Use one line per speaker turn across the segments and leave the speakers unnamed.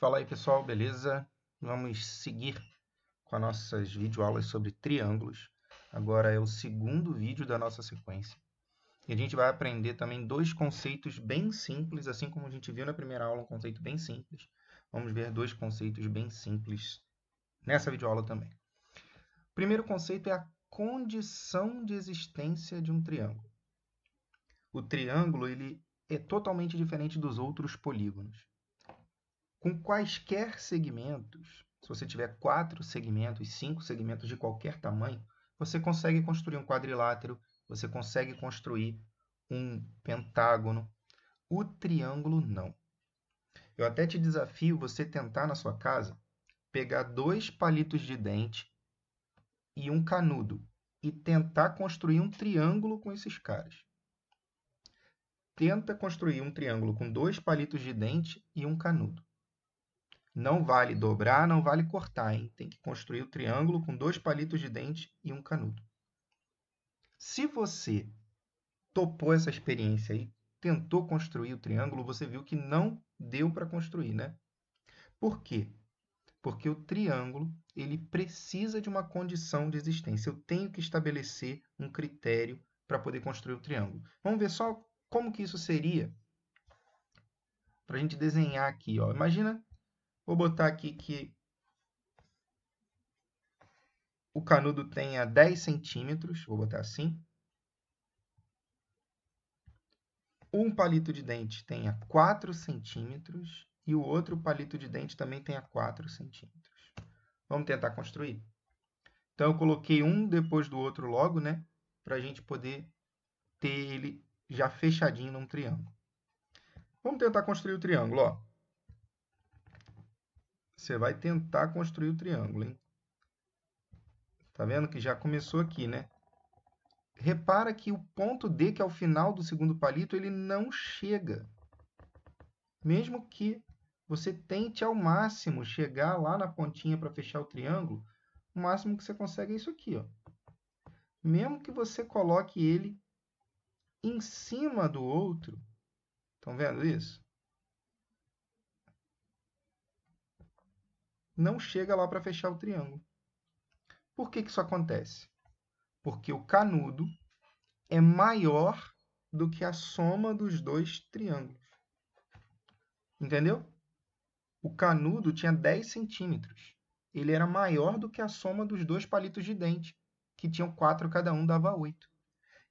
Fala aí, pessoal, beleza? Vamos seguir com as nossas videoaulas sobre triângulos. Agora é o segundo vídeo da nossa sequência. E a gente vai aprender também dois conceitos bem simples, assim como a gente viu na primeira aula, um conceito bem simples. Vamos ver dois conceitos bem simples nessa videoaula também. O primeiro conceito é a condição de existência de um triângulo. O triângulo ele é totalmente diferente dos outros polígonos. Com quaisquer segmentos, se você tiver 4 segmentos, 5 segmentos de qualquer tamanho, você consegue construir um quadrilátero, você consegue construir um pentágono. O triângulo não. Eu até te desafio você tentar na sua casa pegar 2 palitos de dente e um canudo e tentar construir um triângulo com esses caras. Tenta construir um triângulo com 2 palitos de dente e um canudo. Não vale dobrar, não vale cortar, hein? Tem que construir o triângulo com 2 palitos de dente e um canudo. Se você topou essa experiência e tentou construir o triângulo, você viu que não deu para construir, né? Por quê? Porque o triângulo ele precisa de uma condição de existência. Eu tenho que estabelecer um critério para poder construir o triângulo. Vamos ver só como que isso seria para a gente desenhar aqui. Ó. Imagina, vou botar aqui que o canudo tenha 10 centímetros, vou botar assim. Um palito de dente tenha 4 centímetros e o outro palito de dente também tenha 4 centímetros. Vamos tentar construir? Então, eu coloquei um depois do outro logo, né? Para a gente poder ter ele já fechadinho num triângulo. Vamos tentar construir o triângulo, ó. Você vai tentar construir o triângulo, hein? Tá vendo que já começou aqui, né? Repara que o ponto D, que é o final do segundo palito, ele não chega. Mesmo que você tente ao máximo chegar lá na pontinha para fechar o triângulo, o máximo que você consegue é isso aqui, ó. Mesmo que você coloque ele em cima do outro, estão vendo isso? Não chega lá para fechar o triângulo. Por que que isso acontece? Porque o canudo é maior do que a soma dos dois triângulos. Entendeu? O canudo tinha 10 centímetros. Ele era maior do que a soma dos dois palitos de dente, que tinham 4 cada um, dava 8.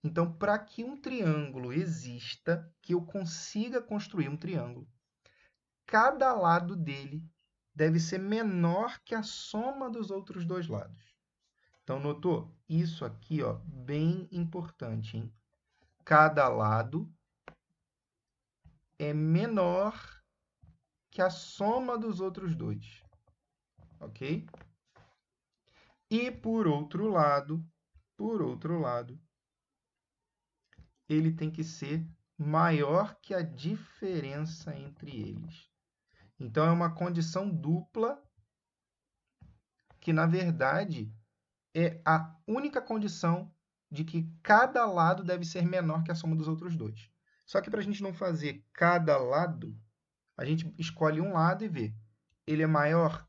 Então, para que um triângulo exista, que eu consiga construir um triângulo, cada lado dele deve ser menor que a soma dos outros dois lados. Então, notou? Isso aqui, ó, bem importante, hein? Cada lado é menor que a soma dos outros dois, ok? E por outro lado, ele tem que ser maior que a diferença entre eles. Então, é uma condição dupla que, na verdade, é a única condição de que cada lado deve ser menor que a soma dos outros dois. Só que para a gente não fazer cada lado, a gente escolhe um lado e vê. Ele é maior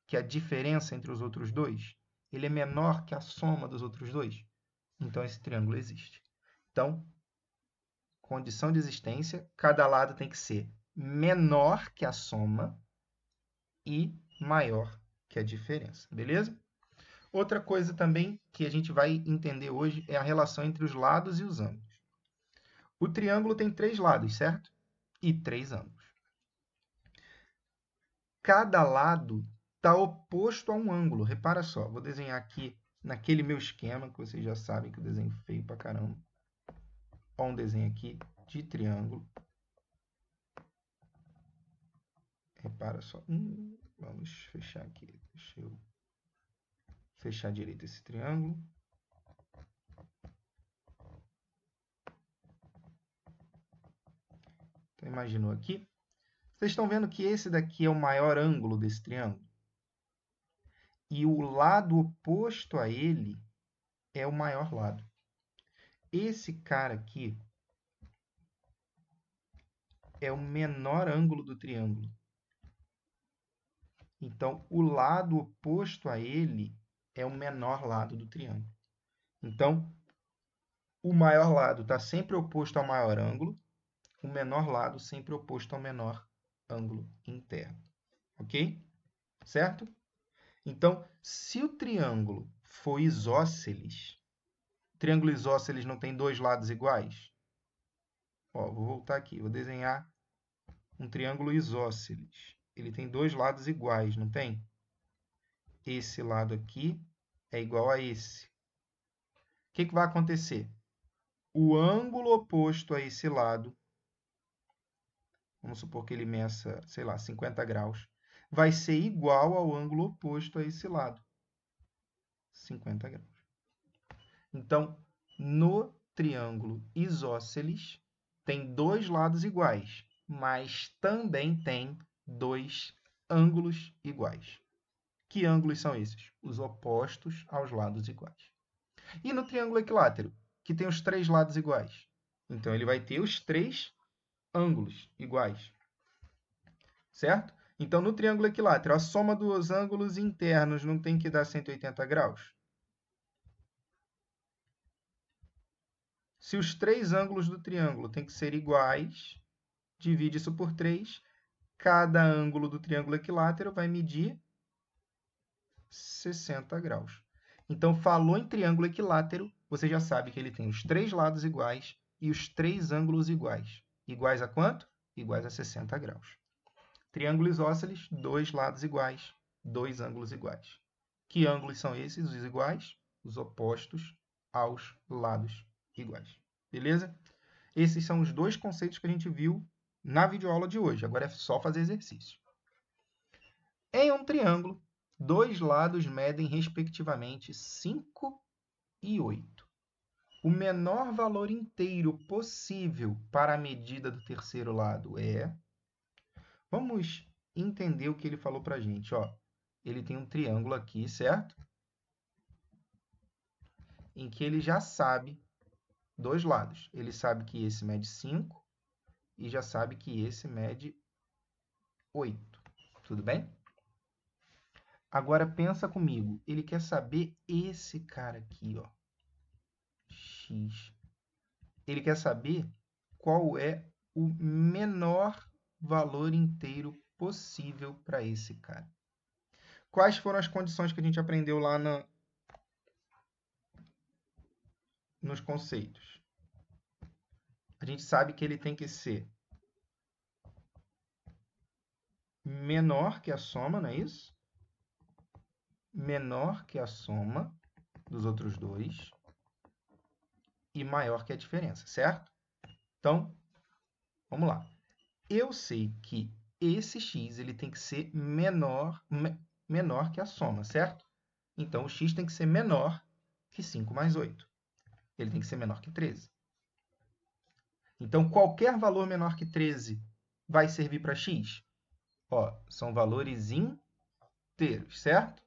que a diferença entre os outros dois? Ele é menor que a soma dos outros dois? Então, esse triângulo existe. Então, condição de existência, cada lado tem que ser menor que a soma e maior que a diferença, beleza? Outra coisa também que a gente vai entender hoje é a relação entre os lados e os ângulos. O triângulo tem 3 lados, certo? E 3 ângulos. Cada lado está oposto a um ângulo. Repara só, vou desenhar aqui naquele meu esquema, que vocês já sabem que eu desenho feio pra caramba. Olha um desenho aqui de triângulo. Repara só. Vamos fechar aqui. Deixa eu fechar direito esse triângulo. Então, imaginou aqui. Vocês estão vendo que esse daqui é o maior ângulo desse triângulo? E o lado oposto a ele é o maior lado. Esse cara aqui é o menor ângulo do triângulo. Então, o lado oposto a ele é o menor lado do triângulo. Então, o maior lado está sempre oposto ao maior ângulo, o menor lado sempre oposto ao menor ângulo interno. Ok? Certo? Então, se o triângulo for isósceles, o triângulo isósceles não tem dois lados iguais? Ó, vou voltar aqui, vou desenhar um triângulo isósceles. Ele tem dois lados iguais, não tem? Esse lado aqui é igual a esse. O que vai acontecer? O ângulo oposto a esse lado, vamos supor que ele meça, sei lá, 50 graus, vai ser igual ao ângulo oposto a esse lado, 50 graus. Então, no triângulo isósceles, tem dois lados iguais, mas também tem dois ângulos iguais. Que ângulos são esses? Os opostos aos lados iguais. E no triângulo equilátero, que tem os três lados iguais? Então, ele vai ter os três ângulos iguais. Certo? Então, no triângulo equilátero, a soma dos ângulos internos não tem que dar 180 graus? Se os três ângulos do triângulo têm que ser iguais, divide isso por 3. Cada ângulo do triângulo equilátero vai medir 60 graus. Então, falou em triângulo equilátero, você já sabe que ele tem os três lados iguais e os três ângulos iguais. Iguais a quanto? Iguais a 60 graus. Triângulo isósceles, dois lados iguais, dois ângulos iguais. Que ângulos são esses, os iguais? Os opostos aos lados iguais. Beleza? Esses são os dois conceitos que a gente viu na videoaula de hoje. Agora é só fazer exercício. Em um triângulo, dois lados medem, respectivamente, 5 e 8. O menor valor inteiro possível para a medida do terceiro lado é... Vamos entender o que ele falou para a gente. Ó, ele tem um triângulo aqui, certo? Em que ele já sabe dois lados. Ele sabe que esse mede 5 e já sabe que esse mede 8. Tudo bem? Agora, pensa comigo. Ele quer saber esse cara aqui, ó, x. Ele quer saber qual é o menor valor inteiro possível para esse cara. Quais foram as condições que a gente aprendeu lá nos conceitos? A gente sabe que ele tem que ser menor que a soma, não é isso? Menor que a soma dos outros dois e maior que a diferença, certo? Então, vamos lá. Eu sei que esse x ele tem que ser menor que a soma, certo? Então, o x tem que ser menor que 5 mais 8. Ele tem que ser menor que 13. Então, qualquer valor menor que 13 vai servir para x? Ó, são valores inteiros, certo?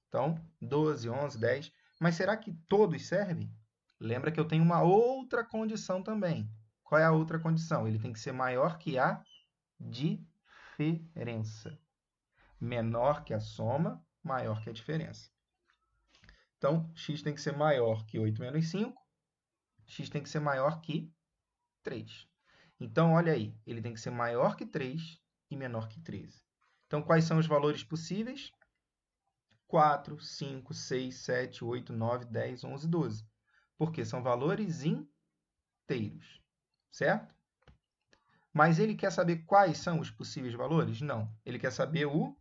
Então, 12, 11, 10. Mas será que todos servem? Lembra que eu tenho uma outra condição também. Qual é a outra condição? Ele tem que ser maior que a diferença. Menor que a soma, maior que a diferença. Então, x tem que ser maior que 8 menos 5. X tem que ser maior que 3. Então, olha aí, ele tem que ser maior que 3 e menor que 13. Então, quais são os valores possíveis? 4, 5, 6, 7, 8, 9, 10, 11, 12. Porque são valores inteiros, certo? Mas ele quer saber quais são os possíveis valores? Não. Ele quer saber o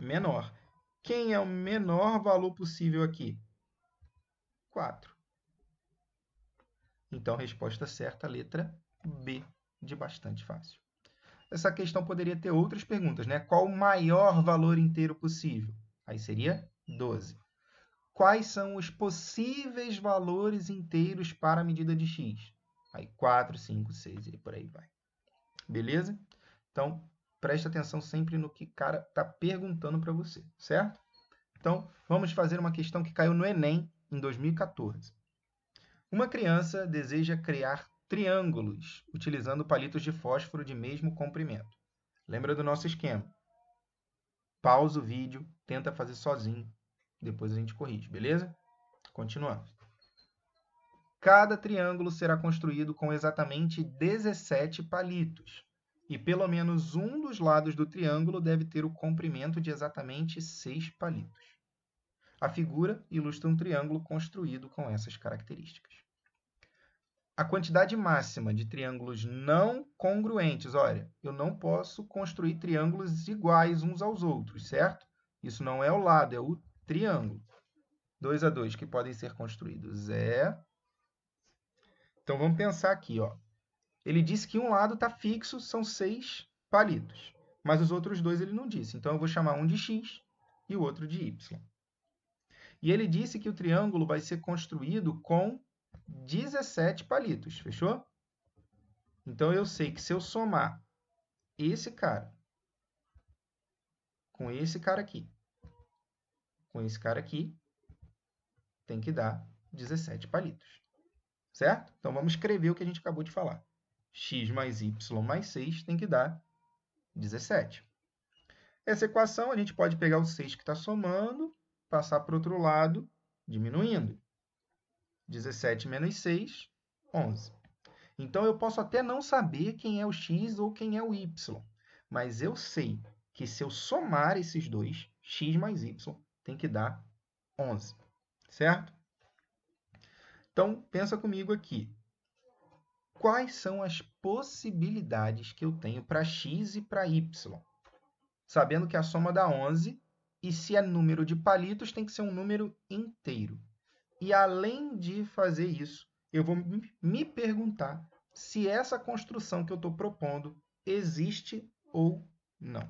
menor. Quem é o menor valor possível aqui? 4. Então, resposta certa, letra B, de bastante fácil. Essa questão poderia ter outras perguntas, né? Qual o maior valor inteiro possível? Aí seria 12. Quais são os possíveis valores inteiros para a medida de x? Aí 4, 5, 6 e por aí vai. Beleza? Então, preste atenção sempre no que o cara está perguntando para você, certo? Então, vamos fazer uma questão que caiu no Enem em 2014. Uma criança deseja criar triângulos utilizando palitos de fósforo de mesmo comprimento. Lembra do nosso esquema? pausa o vídeo, tenta fazer sozinho, depois a gente corrige, beleza? Continuando. Cada triângulo será construído com exatamente 17 palitos, e pelo menos um dos lados do triângulo deve ter o comprimento de exatamente 6 palitos. A figura ilustra um triângulo construído com essas características. A quantidade máxima de triângulos não congruentes, olha, eu não posso construir triângulos iguais uns aos outros, certo? Isso não é o lado, é o triângulo. 2 a 2 que podem ser construídos Então, vamos pensar aqui, ó. Ele disse que um lado está fixo, são 6 palitos. Mas os outros dois ele não disse. Então, eu vou chamar um de x e o outro de y. E ele disse que o triângulo vai ser construído com 17 palitos. Fechou? Então, eu sei que se eu somar esse cara com esse cara aqui, com esse cara aqui, tem que dar 17 palitos. Certo? Então, vamos escrever o que a gente acabou de falar. X mais y mais 6 tem que dar 17. Essa equação, a gente pode pegar o 6 que está somando, passar para o outro lado, diminuindo. 17 menos 6, 11. Então, eu posso até não saber quem é o x ou quem é o y, mas eu sei que se eu somar esses dois, x mais y, tem que dar 11, certo? Então, pensa comigo aqui. Quais são as possibilidades que eu tenho para x e para y? Sabendo que a soma dá 11, e se é número de palitos, tem que ser um número inteiro. E além de fazer isso, eu vou me perguntar se essa construção que eu estou propondo existe ou não.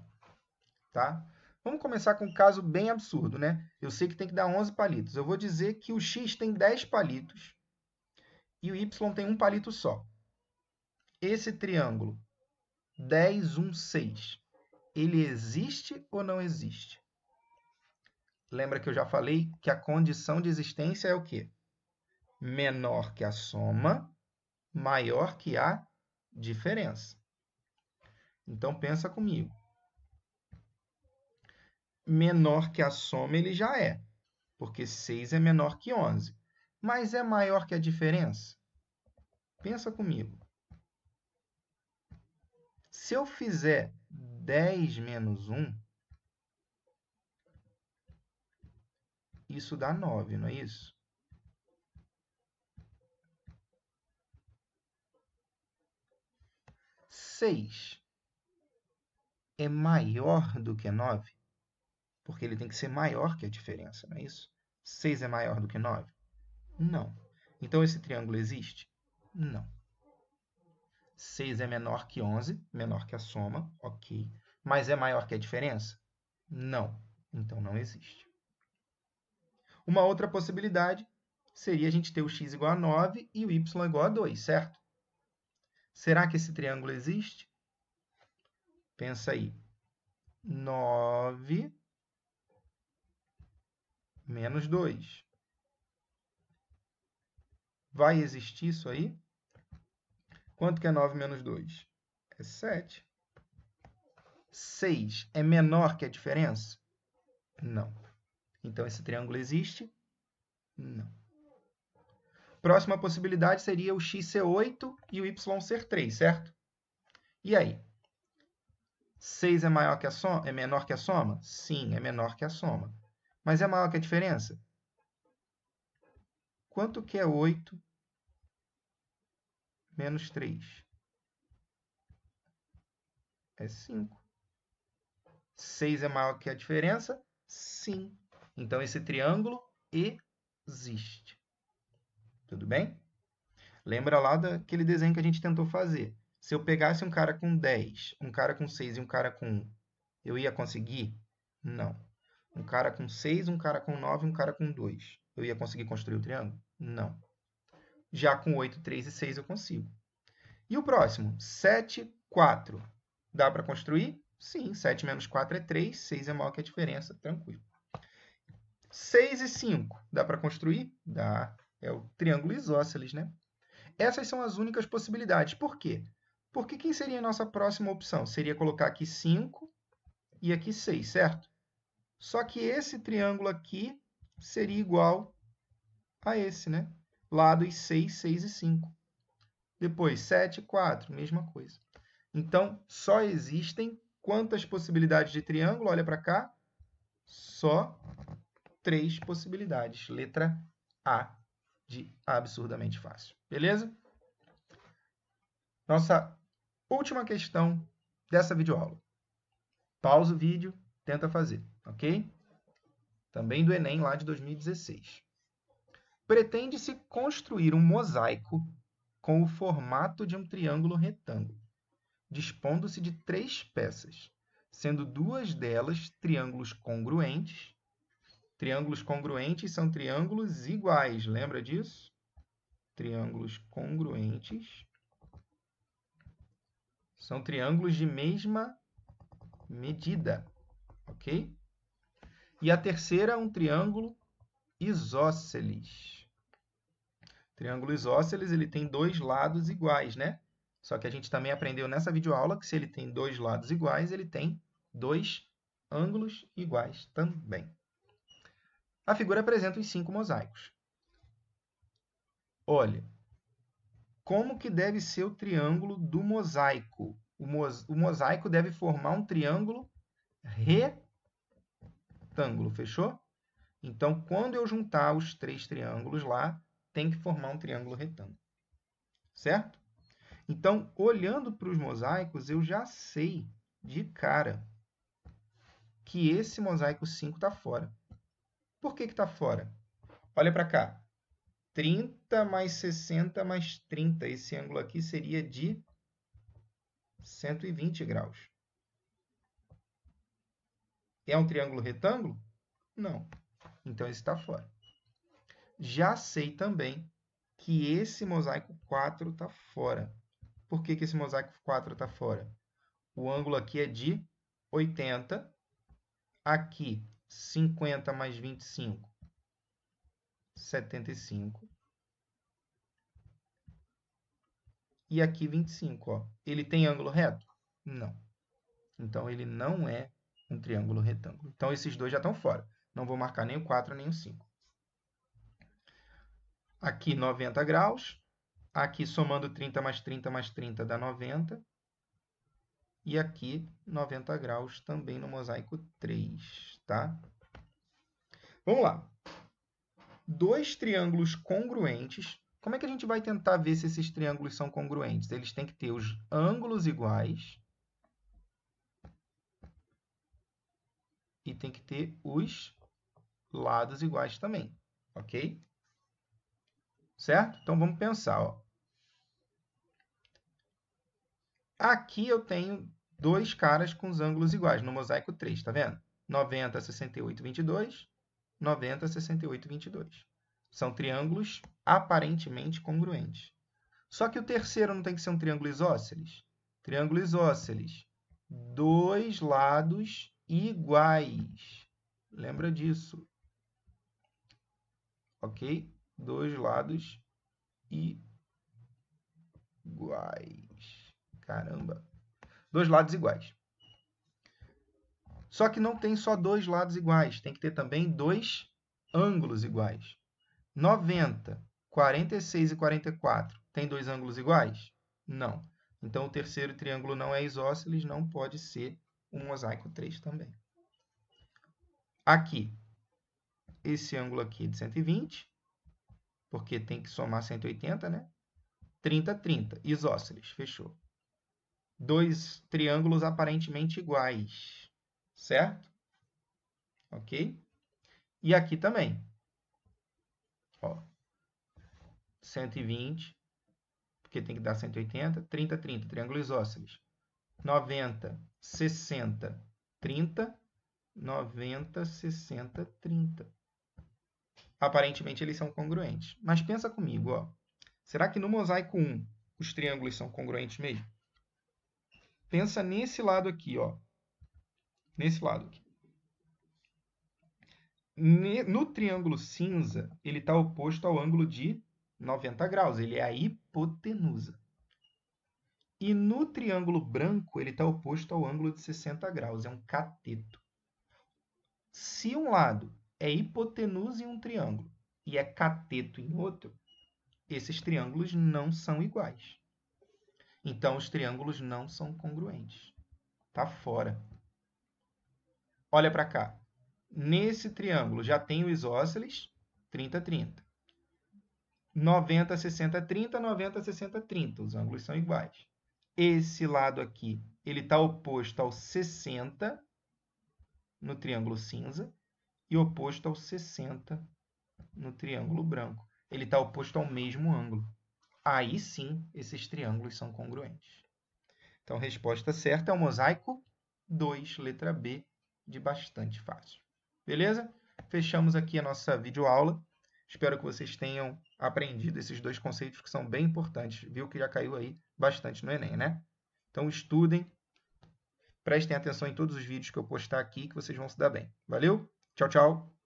Tá? Vamos começar com um caso bem absurdo, né? Eu sei que tem que dar 11 palitos. Eu vou dizer que o x tem 10 palitos e o y tem um palito só. Esse triângulo 10, 1, 6, ele existe ou não existe? Lembra que eu já falei que a condição de existência é o quê? Menor que a soma, maior que a diferença. Então, pensa comigo. Menor que a soma ele já é, porque 6 é menor que 11. Mas é maior que a diferença? Pensa comigo. Se eu fizer 10 menos 1, isso dá 9, não é isso? Seis é maior do que 9? Porque ele tem que ser maior que a diferença, não é isso? 6 é maior do que 9? Não. Então, esse triângulo existe? Não. 6 é menor que 11, menor que a soma, ok. Mas é maior que a diferença? Não. Então, não existe. Uma outra possibilidade seria a gente ter o x igual a 9 e o y igual a 2, certo? Será que esse triângulo existe? Pensa aí. 9 menos 2. Vai existir isso aí? Quanto que é 9 menos 2? É 7. 6 é menor que a diferença? Não. Então, esse triângulo existe? Não. Próxima possibilidade seria o x ser 8 e o y ser 3, certo? E aí? 6 é maior que a soma? É menor que a soma? Sim, é menor que a soma. Mas é maior que a diferença? Quanto que é 8 menos 3? É 5. 6 é maior que a diferença? Sim. Então, esse triângulo existe. Tudo bem? Lembra lá daquele desenho que a gente tentou fazer. Se eu pegasse um cara com 10, um cara com 6 e um cara com 1, eu ia conseguir? Não. Um cara com 6, um cara com 9 e um cara com 2. Eu ia conseguir construir o triângulo? Não. Já com 8, 3 e 6 eu consigo. E o próximo? 7, 4. Dá para construir? Sim, 7 menos 4 é 3, 6 é maior que a diferença, tranquilo. 6 e 5, dá para construir? Dá. É o triângulo isósceles, né? Essas são as únicas possibilidades. Por quê? Porque quem seria a nossa próxima opção? Seria colocar aqui 5 e aqui 6, certo? Só que esse triângulo aqui seria igual a esse, né? Lados 6, 6 e 5. Depois, 7 e 4, mesma coisa. Então, só existem quantas possibilidades de triângulo? Olha para cá. Só 3 possibilidades. Letra A, de absurdamente fácil. Beleza? Nossa última questão dessa videoaula. Pausa o vídeo, tenta fazer, ok? Também do Enem, lá de 2016. Pretende-se construir um mosaico com o formato de um triângulo retângulo, dispondo-se de 3 peças, sendo 2 delas triângulos congruentes. Triângulos congruentes são triângulos iguais, lembra disso? Triângulos congruentes são triângulos de mesma medida, ok? E a terceira é um triângulo isósceles. Triângulo isósceles, ele tem 2 lados iguais, né? Só que a gente também aprendeu nessa videoaula que se ele tem 2 lados iguais, ele tem 2 ângulos iguais também. A figura apresenta os 5 mosaicos. Olha, como que deve ser o triângulo do mosaico? O mosaico deve formar um triângulo retângulo, fechou? Então, quando eu juntar os 3 triângulos lá, tem que formar um triângulo retângulo, certo? Então, olhando para os mosaicos, eu já sei de cara que esse mosaico 5 está fora. Por que está fora? Olha para cá. 30 mais 60 mais 30. Esse ângulo aqui seria de 120 graus. É um triângulo retângulo? Não. Então, esse está fora. Já sei também que esse mosaico 4 está fora. Por que esse mosaico 4 está fora? O ângulo aqui é de 80. Aqui, 50 mais 25, 75. E aqui, 25. Ó. Ele tem ângulo reto? Não. Então, ele não é um triângulo retângulo. Então, esses dois já estão fora. Não vou marcar nem o 4 nem o 5. Aqui, 90 graus. Aqui, somando 30 mais 30 mais 30 dá 90. E aqui, 90 graus também no mosaico 3, tá? Vamos lá. 2 triângulos congruentes. Como é que a gente vai tentar ver se esses triângulos são congruentes? Eles têm que ter os ângulos iguais e tem que ter os lados iguais também, ok? Certo? Então, vamos pensar. Ó. Aqui eu tenho 2 caras com os ângulos iguais, no mosaico 3, tá vendo? 90, 68, 22, 90, 68, 22. São triângulos aparentemente congruentes. Só que o terceiro não tem que ser um triângulo isósceles? Triângulo isósceles, 2 lados iguais. Lembra disso? Ok? 2 lados iguais. Caramba! 2 lados iguais. Só que não tem só 2 lados iguais, tem que ter também 2 ângulos iguais. 90, 46 e 44 tem 2 ângulos iguais? Não. Então, o terceiro triângulo não é isósceles, não pode ser um mosaico 3 também. Aqui, esse ângulo aqui é de 120, porque tem que somar 180, né? 30, 30, isósceles, fechou. 2 triângulos aparentemente iguais, certo? Ok? E aqui também. Ó, 120, porque tem que dar 180, 30, 30, triângulo isósceles. 90, 60, 30, 90, 60, 30. Aparentemente, eles são congruentes. Mas pensa comigo, ó. Será que no mosaico 1 os triângulos são congruentes mesmo? Pensa nesse lado aqui, ó. Nesse lado aqui. No triângulo cinza, ele está oposto ao ângulo de 90 graus. Ele é a hipotenusa. E no triângulo branco, ele está oposto ao ângulo de 60 graus. É um cateto. Se um lado é hipotenusa em um triângulo e é cateto em outro, esses triângulos não são iguais. Então, os triângulos não são congruentes. Está fora. Olha para cá. Nesse triângulo já tem o isósceles 30, 30. 90, 60, 30, 90, 60, 30. Os ângulos são iguais. Esse lado aqui, ele está oposto ao 60 no triângulo cinza e oposto ao 60 no triângulo branco. Ele está oposto ao mesmo ângulo. Aí sim, esses triângulos são congruentes. Então, a resposta certa é o mosaico 2, letra B, de bastante fácil. Beleza? Fechamos aqui a nossa videoaula. Espero que vocês tenham aprendido esses dois conceitos que são bem importantes. Viu que já caiu aí bastante no Enem, né? Então, estudem, prestem atenção em todos os vídeos que eu postar aqui, que vocês vão se dar bem. Valeu? Tchau, tchau!